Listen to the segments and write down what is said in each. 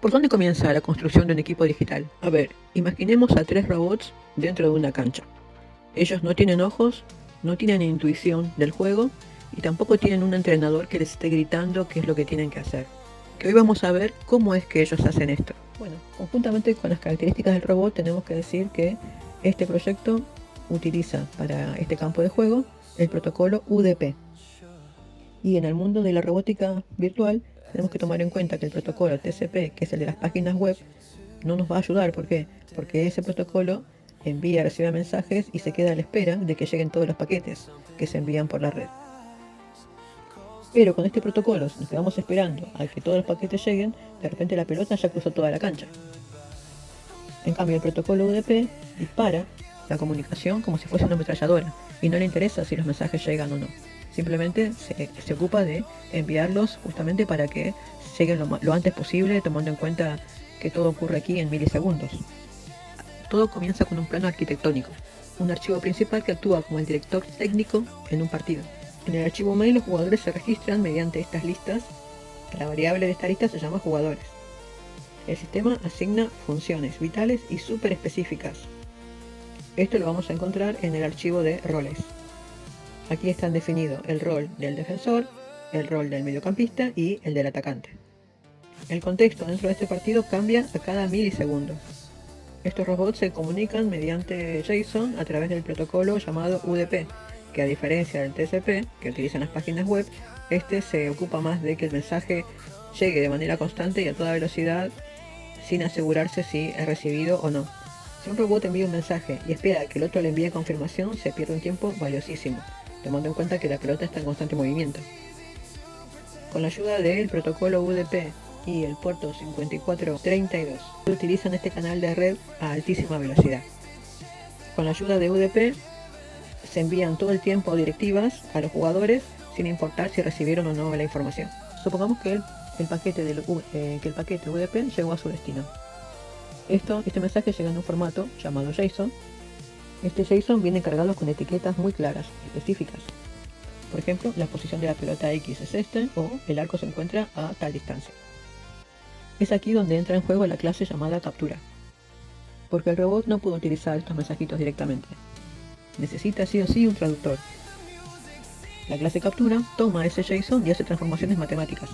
¿Por dónde comienza la construcción de un equipo digital? A ver, imaginemos a 3 robots dentro de una cancha. Ellos no tienen ojos, no tienen intuición del juego y tampoco tienen un entrenador que les esté gritando qué es lo que tienen que hacer. Que hoy vamos a ver cómo es que ellos hacen esto. Bueno, conjuntamente con las características del robot tenemos que decir que este proyecto utiliza para este campo de juego el protocolo UDP. Y en el mundo de la robótica virtual tenemos que tomar en cuenta que el protocolo TCP, que es el de las páginas web, no nos va a ayudar. ¿Por qué? Porque ese protocolo envía, recibe mensajes y se queda a la espera de que lleguen todos los paquetes que se envían por la red. Pero con este protocolo, si nos quedamos esperando a que todos los paquetes lleguen, de repente la pelota ya cruzó toda la cancha. En cambio, el protocolo UDP dispara la comunicación como si fuese una ametralladora y no le interesa si los mensajes llegan o no. Simplemente se ocupa de enviarlos justamente para que lleguen lo antes posible, tomando en cuenta que todo ocurre aquí en milisegundos. Todo comienza con un plano arquitectónico, un archivo principal que actúa como el director técnico en un partido. En el archivo main los jugadores se registran mediante estas listas. La variable de esta lista se llama jugadores. El sistema asigna funciones vitales y súper específicas. Esto lo vamos a encontrar en el archivo de roles. Aquí están definidos el rol del defensor, el rol del mediocampista y el del atacante. El contexto dentro de este partido cambia a cada milisegundo. Estos robots se comunican mediante JSON a través del protocolo llamado UDP, que a diferencia del TCP, que utilizan las páginas web, este se ocupa más de que el mensaje llegue de manera constante y a toda velocidad sin asegurarse si es recibido o no. Si un robot envía un mensaje y espera que el otro le envíe confirmación, se pierde un tiempo valiosísimo, tomando en cuenta que la pelota está en constante movimiento. Con la ayuda del protocolo UDP y el puerto 5432, utilizan este canal de red a altísima velocidad. Con la ayuda de UDP se envían todo el tiempo directivas a los jugadores sin importar si recibieron o no la información. Supongamos que el paquete UDP llegó a su destino. Este mensaje llega en un formato llamado JSON. Este JSON viene cargado con etiquetas muy claras, específicas. Por ejemplo, la posición de la pelota X es esta, o el arco se encuentra a tal distancia. Es aquí donde entra en juego la clase llamada captura, porque el robot no puede utilizar estos mensajitos directamente. Necesita sí o sí un traductor. La clase captura toma ese JSON y hace transformaciones matemáticas.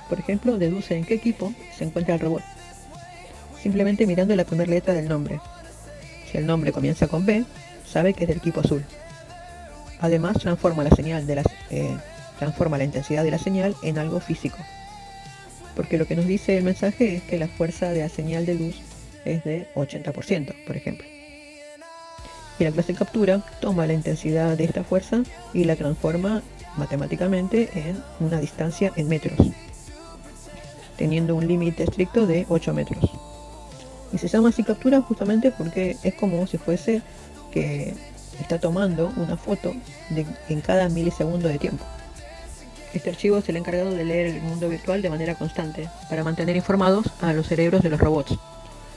Por ejemplo, deduce en qué equipo se encuentra el robot, simplemente mirando la primera letra del nombre. Si el nombre comienza con B, sabe que es del equipo azul. Además, transforma la intensidad de la señal en algo físico, porque lo que nos dice el mensaje es que la fuerza de la señal de luz es de 80%, por ejemplo. Y la clase captura toma la intensidad de esta fuerza y la transforma matemáticamente en una distancia en metros, teniendo un límite estricto de 8 metros. Y se llama así captura justamente porque es como si fuese que está tomando una foto en cada milisegundo de tiempo. Este archivo es el encargado de leer el mundo virtual de manera constante para mantener informados a los cerebros de los robots.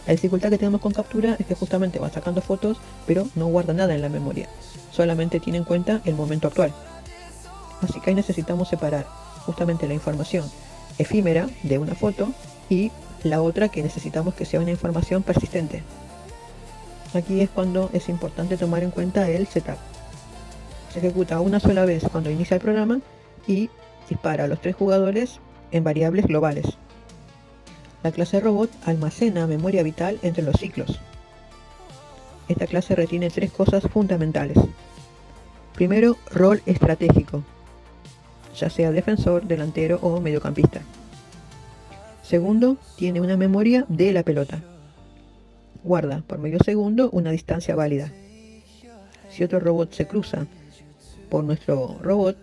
La dificultad que tenemos con captura es que justamente va sacando fotos, pero no guarda nada en la memoria, solamente tiene en cuenta el momento actual. Así que ahí necesitamos separar justamente la información efímera de una foto y la otra que necesitamos que sea una información persistente. Aquí es cuando es importante tomar en cuenta el setup. Se ejecuta una sola vez cuando inicia el programa y dispara a los 3 jugadores en variables globales. La clase robot almacena memoria vital entre los ciclos. Esta clase retiene 3 cosas fundamentales. Primero, rol estratégico, ya sea defensor, delantero o mediocampista. Segundo, tiene una memoria de la pelota. Guarda por medio segundo una distancia válida. Si otro robot se cruza por nuestro robot,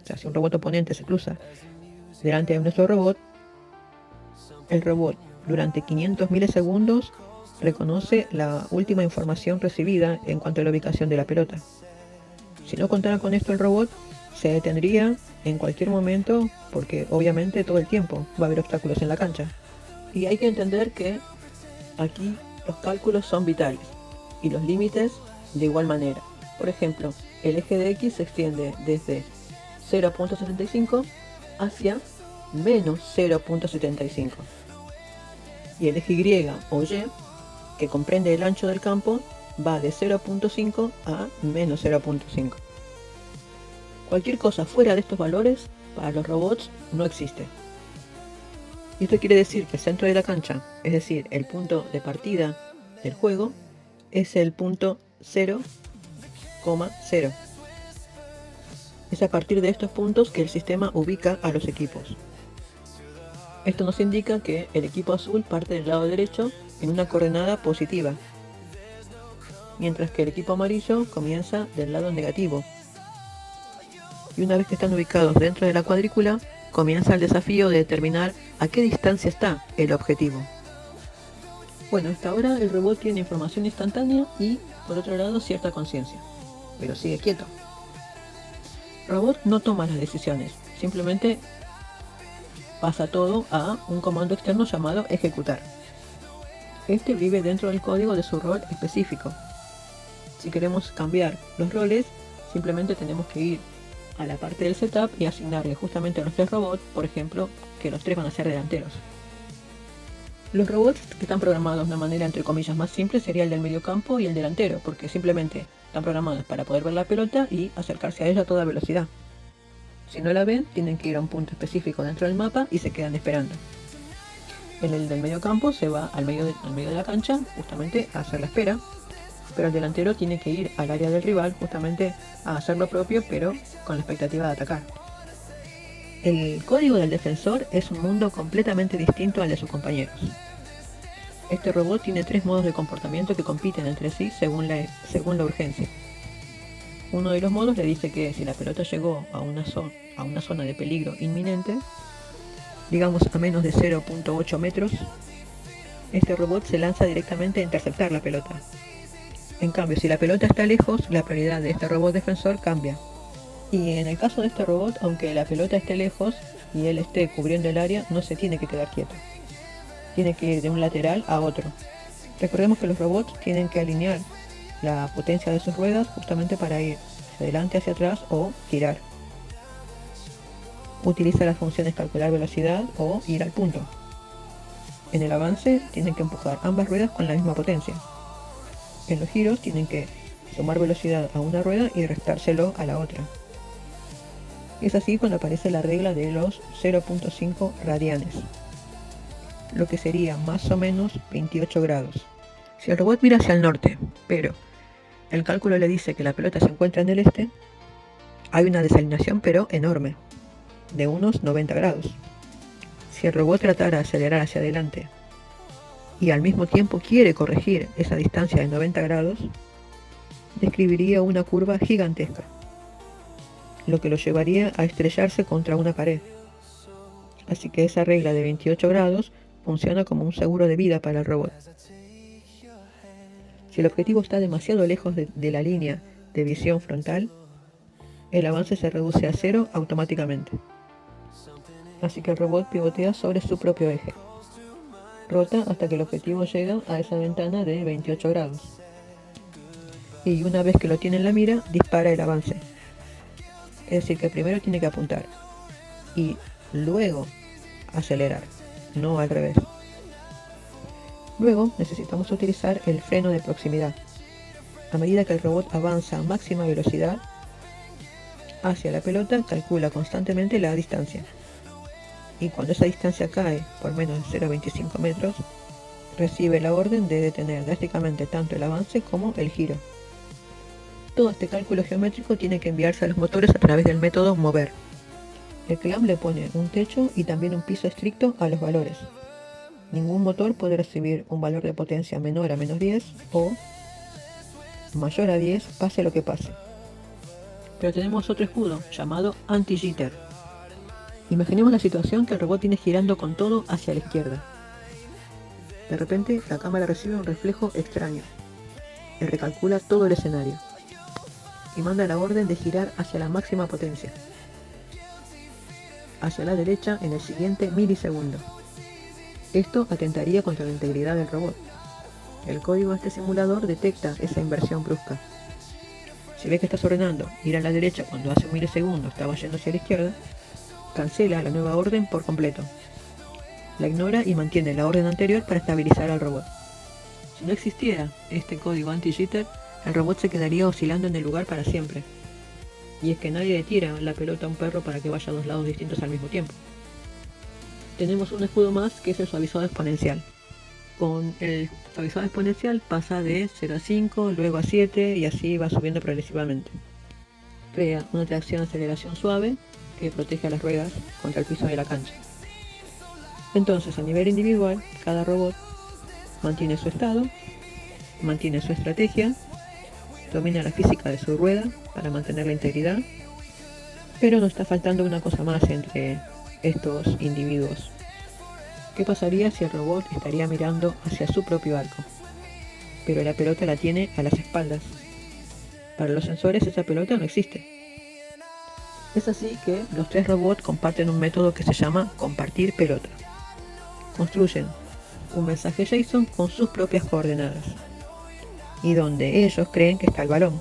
o sea, si un robot oponente se cruza delante de nuestro robot, el robot durante 500 milisegundos reconoce la última información recibida en cuanto a la ubicación de la pelota. Si no contara con esto el robot, se detendría en cualquier momento porque obviamente todo el tiempo va a haber obstáculos en la cancha. Y hay que entender que aquí los cálculos son vitales y los límites de igual manera. Por ejemplo, el eje de X se extiende desde 0.75 hacia menos 0.75. y el eje Y o Y, que comprende el ancho del campo, va de 0.5 a menos 0.5. Cualquier cosa fuera de estos valores para los robots no existe. Y esto quiere decir que el centro de la cancha, es decir, el punto de partida del juego, es el punto 0,0. Es a partir de estos puntos que el sistema ubica a los equipos. Esto nos indica que el equipo azul parte del lado derecho en una coordenada positiva, mientras que el equipo amarillo comienza del lado negativo. Y una vez que están ubicados dentro de la cuadrícula, comienza el desafío de determinar a qué distancia está el objetivo. Bueno, hasta ahora el robot tiene información instantánea y, por otro lado, cierta conciencia, pero sigue quieto. El robot no toma las decisiones, simplemente pasa todo a un comando externo llamado ejecutar. Este vive dentro del código de su rol específico. Si queremos cambiar los roles, simplemente tenemos que ir a la parte del setup y asignarle justamente a los 3 robots, por ejemplo, que los 3 van a ser delanteros. Los robots que están programados de una manera entre comillas más simple sería el del mediocampo y el delantero, porque simplemente están programados para poder ver la pelota y acercarse a ella a toda velocidad. Si no la ven, tienen que ir a un punto específico dentro del mapa y se quedan esperando. El del mediocampo se va al medio de la cancha justamente a hacer la espera, pero el delantero tiene que ir al área del rival justamente a hacer lo propio, pero con la expectativa de atacar. El código del defensor es un mundo completamente distinto al de sus compañeros. Este robot tiene 3 modos de comportamiento que compiten entre sí según la urgencia. Uno de los modos le dice que si la pelota llegó a una zona de peligro inminente, digamos a menos de 0.8 metros, este robot se lanza directamente a interceptar la pelota. En cambio, si la pelota está lejos, la prioridad de este robot defensor cambia. Y en el caso de este robot, aunque la pelota esté lejos y él esté cubriendo el área, no se tiene que quedar quieto. Tiene que ir de un lateral a otro. Recordemos que los robots tienen que alinear la potencia de sus ruedas justamente para ir hacia adelante, hacia atrás o girar. Utiliza las funciones calcular velocidad o ir al punto. En el avance tienen que empujar ambas ruedas con la misma potencia. En los giros tienen que sumar velocidad a una rueda y restárselo a la otra. Es así cuando aparece la regla de los 0.5 radianes, lo que sería más o menos 28 grados. Si el robot mira hacia el norte, pero el cálculo le dice que la pelota se encuentra en el este, hay una desalineación pero enorme, de unos 90 grados. Si el robot tratara de acelerar hacia adelante y al mismo tiempo quiere corregir esa distancia de 90 grados, describiría una curva gigantesca, lo que lo llevaría a estrellarse contra una pared. Así que esa regla de 28 grados funciona como un seguro de vida para el robot. Si el objetivo está demasiado lejos de la línea de visión frontal, el avance se reduce a 0 automáticamente. Así que el robot pivotea sobre su propio eje. Rota hasta que el objetivo llega a esa ventana de 28 grados. Y una vez que lo tiene en la mira, dispara el avance. Es decir, que primero tiene que apuntar y luego acelerar, no al revés. Luego necesitamos utilizar el freno de proximidad. A medida que el robot avanza a máxima velocidad hacia la pelota, calcula constantemente la distancia. Y cuando esa distancia cae por menos de 0,25 metros, recibe la orden de detener drásticamente tanto el avance como el giro. Todo este cálculo geométrico tiene que enviarse a los motores a través del método mover. El CLAM le pone un techo y también un piso estricto a los valores. Ningún motor puede recibir un valor de potencia menor a menos 10 o mayor a 10, pase lo que pase. Pero tenemos otro escudo llamado anti-jitter. Imaginemos la situación que el robot tiene girando con todo hacia la izquierda. De repente la cámara recibe un reflejo extraño. Él recalcula todo el escenario y manda la orden de girar hacia la máxima potencia, hacia la derecha en el siguiente milisegundo. Esto atentaría contra la integridad del robot. El código de este simulador detecta esa inversión brusca. Si ve que estás ordenando ir a la derecha cuando hace un milisegundo estaba yendo hacia la izquierda, cancela la nueva orden por completo. la ignora y mantiene la orden anterior para estabilizar al robot. Si no existiera este código anti-jitter, el robot se quedaría oscilando en el lugar para siempre. Y es que nadie le tira la pelota a un perro para que vaya a dos lados distintos al mismo tiempo. Tenemos un escudo más que es el suavizado exponencial. Con el suavizado exponencial pasa de 0 a 5, luego a 7 y así va subiendo progresivamente. Crea una tracción-aceleración suave que protege a las ruedas contra el piso de la cancha. Entonces, a nivel individual, cada robot mantiene su estado, mantiene su estrategia, domina la física de su rueda para mantener la integridad, pero nos está faltando una cosa más entre estos individuos. ¿Qué pasaría si el robot estaría mirando hacia su propio arco? Pero la pelota la tiene a las espaldas. Para los sensores esa pelota no existe. Es así que los tres robots comparten un método que se llama compartir pelota. Construyen un mensaje JSON con sus propias coordenadas y donde ellos creen que está el balón,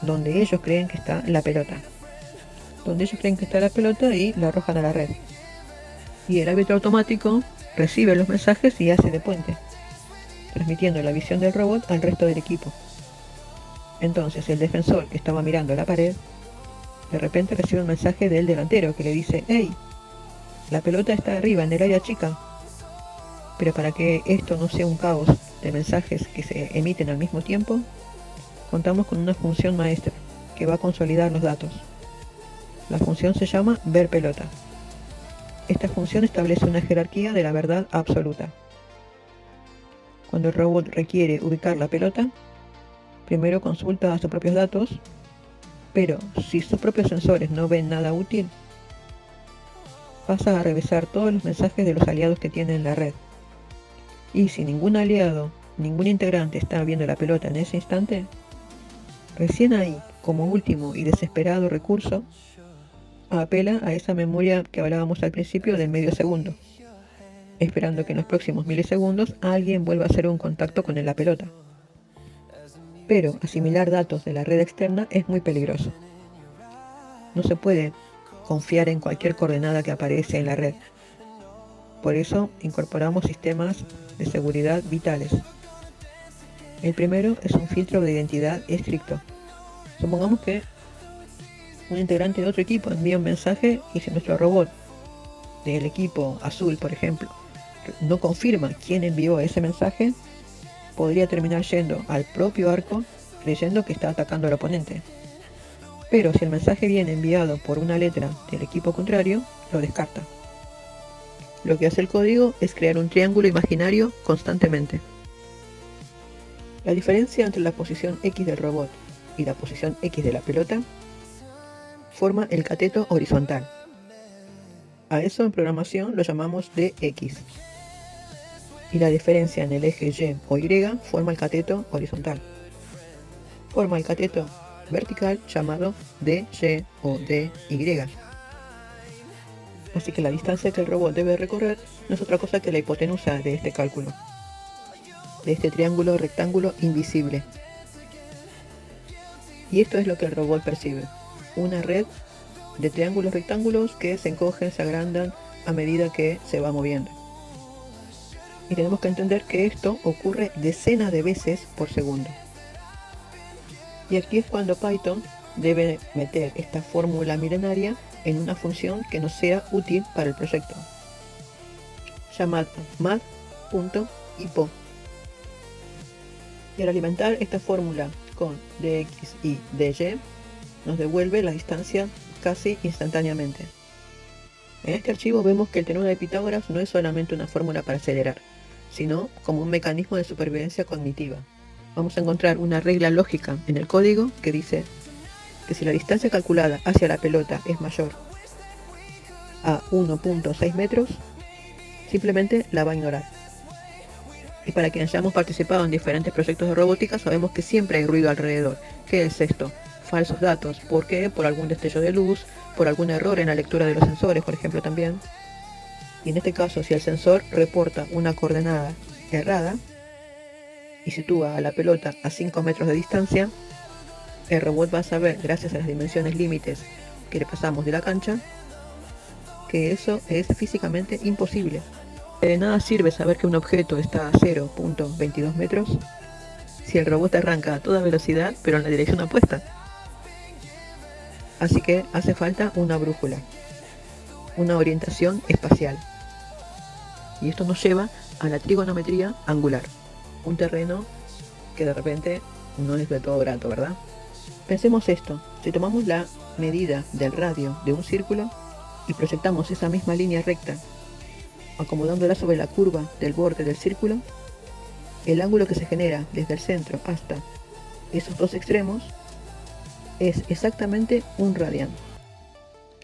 donde ellos creen que está la pelota, donde ellos creen que está la pelota y la arrojan a la red. Y el árbitro automático recibe los mensajes y hace de puente, transmitiendo la visión del robot al resto del equipo. Entonces el defensor que estaba mirando la pared, de repente recibe un mensaje del delantero que le dice: «¡Hey! La pelota está arriba en el área chica». Pero para que esto no sea un caos de mensajes que se emiten al mismo tiempo, contamos con una función maestra que va a consolidar los datos. La función se llama ver pelota. Esta función establece una jerarquía de la verdad absoluta. Cuando el robot requiere ubicar la pelota, primero consulta sus propios datos, pero si sus propios sensores no ven nada útil, pasa a revisar todos los mensajes de los aliados que tiene en la red. Y si ningún aliado, ningún integrante está viendo la pelota en ese instante, recién ahí, como último y desesperado recurso, apela a esa memoria que hablábamos al principio del medio segundo, esperando que en los próximos milisegundos alguien vuelva a hacer un contacto con la pelota. Pero asimilar datos de la red externa es muy peligroso. No se puede confiar en cualquier coordenada que aparece en la red. Por eso incorporamos sistemas de seguridad vitales. El primero es un filtro de identidad estricto. Supongamos que un integrante de otro equipo envía un mensaje y si nuestro robot del equipo azul, por ejemplo, no confirma quién envió ese mensaje, podría terminar yendo al propio arco creyendo que está atacando al oponente. Pero si el mensaje viene enviado por una letra del equipo contrario, lo descarta. Lo que hace el código es crear un triángulo imaginario constantemente. La diferencia entre la posición X del robot y la posición X de la pelota forma el cateto horizontal. A eso en programación lo llamamos dx. Y la diferencia en el eje Y o Y forma el cateto horizontal. Forma el cateto vertical llamado dy o dy. Así que la distancia que el robot debe recorrer no es otra cosa que la hipotenusa de este cálculo, de este triángulo rectángulo invisible. Y esto es lo que el robot percibe: una red de triángulos rectángulos que se encogen, se agrandan a medida que se va moviendo. Y tenemos que entender que esto ocurre decenas de veces por segundo. Y aquí es cuando Python debe meter esta fórmula milenaria en una función que nos sea útil para el proyecto, llamada math.ipo. Y al alimentar esta fórmula con dx y dy, nos devuelve la distancia casi instantáneamente. En este archivo vemos que el teorema de Pitágoras no es solamente una fórmula para acelerar, sino como un mecanismo de supervivencia cognitiva. Vamos a encontrar una regla lógica en el código que dice que si la distancia calculada hacia la pelota es mayor a 1.6 metros, simplemente la va a ignorar. Y para quienes hayamos participado en diferentes proyectos de robótica, sabemos que siempre hay ruido alrededor. ¿Qué es esto? Falsos datos. ¿Por qué? Por algún destello de luz, por algún error en la lectura de los sensores, por ejemplo, también. Y en este caso, si el sensor reporta una coordenada errada y sitúa a la pelota a 5 metros de distancia, el robot va a saber, gracias a las dimensiones límites que le pasamos de la cancha, que eso es físicamente imposible. De nada sirve saber que un objeto está a 0.22 metros si el robot arranca a toda velocidad pero en la dirección opuesta. Así que hace falta una brújula, una orientación espacial. Y esto nos lleva a la trigonometría angular, un terreno que de repente no es de todo grato, ¿verdad? Pensemos esto, si tomamos la medida del radio de un círculo y proyectamos esa misma línea recta, acomodándola sobre la curva del borde del círculo, el ángulo que se genera desde el centro hasta esos dos extremos es exactamente un radián.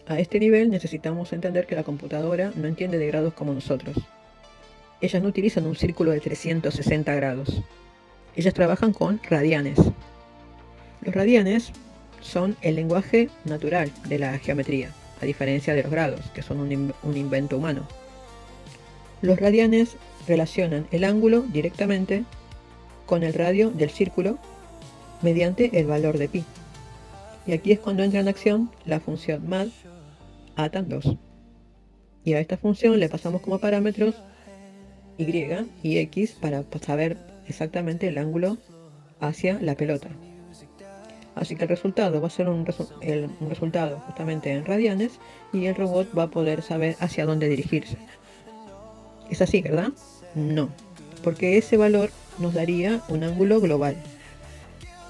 A este nivel necesitamos entender que la computadora no entiende de grados como nosotros. Ellas no utilizan un círculo de 360 grados. Ellas trabajan con radianes. Los radianes son el lenguaje natural de la geometría, a diferencia de los grados, que son un invento humano. Los radianes relacionan el ángulo directamente con el radio del círculo mediante el valor de pi. Y aquí es cuando entra en acción la función mad a tan 2. Y a esta función le pasamos como parámetros y y x para saber exactamente el ángulo hacia la pelota. Así que el resultado va a ser un resultado justamente en radianes y el robot va a poder saber hacia dónde dirigirse. ¿Es así, verdad? No, porque ese valor nos daría un ángulo global.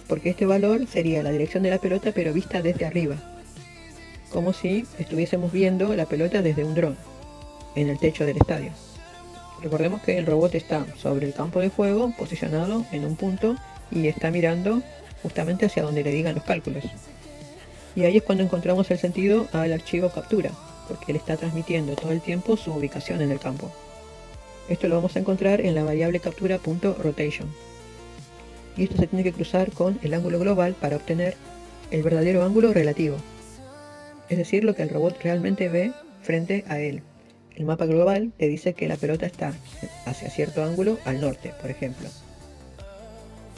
Porque este valor sería la dirección de la pelota pero vista desde arriba. Como si estuviésemos viendo la pelota desde un dron en el techo del estadio. Recordemos que el robot está sobre el campo de juego, posicionado en un punto y está mirando justamente hacia donde le digan los cálculos. Y ahí es cuando encontramos el sentido al archivo captura, porque él está transmitiendo todo el tiempo su ubicación en el campo. Esto lo vamos a encontrar en la variable captura.rotation. Y esto se tiene que cruzar con el ángulo global para obtener el verdadero ángulo relativo. Es decir, lo que el robot realmente ve frente a él. El mapa global le dice que la pelota está hacia cierto ángulo al norte, por ejemplo.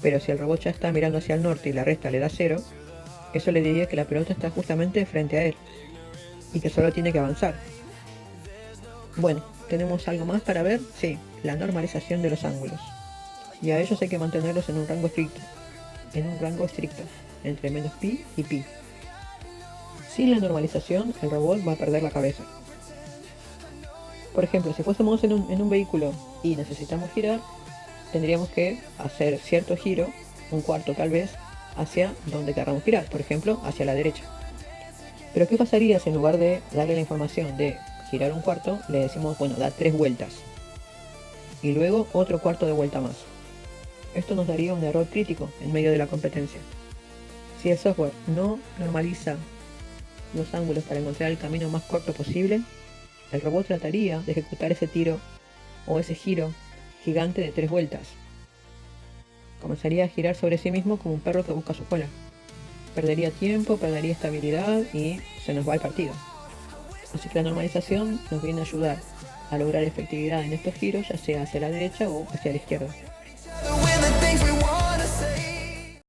Pero si el robot ya está mirando hacia el norte y la resta le da 0, eso le diría que la pelota está justamente frente a él y que solo tiene que avanzar. Bueno, ¿tenemos algo más para ver? Sí, la normalización de los ángulos. Y a ellos hay que mantenerlos en un rango estricto, entre menos pi y pi. Sin la normalización, el robot va a perder la cabeza. Por ejemplo, si fuésemos en un vehículo y necesitamos girar, tendríamos que hacer cierto giro, un cuarto tal vez, hacia donde queramos girar, por ejemplo, hacia la derecha. Pero ¿qué pasaría si en lugar de darle la información de girar un cuarto, le decimos, bueno, da 3 vueltas y luego otro cuarto de vuelta más? Esto nos daría un error crítico en medio de la competencia. Si el software no normaliza los ángulos para encontrar el camino más corto posible, el robot trataría de ejecutar ese tiro o ese giro gigante de 3 vueltas. Comenzaría a girar sobre sí mismo como un perro que busca su cola. Perdería tiempo, perdería estabilidad y se nos va el partido. Así que la normalización nos viene a ayudar a lograr efectividad en estos giros, ya sea hacia la derecha o hacia la izquierda.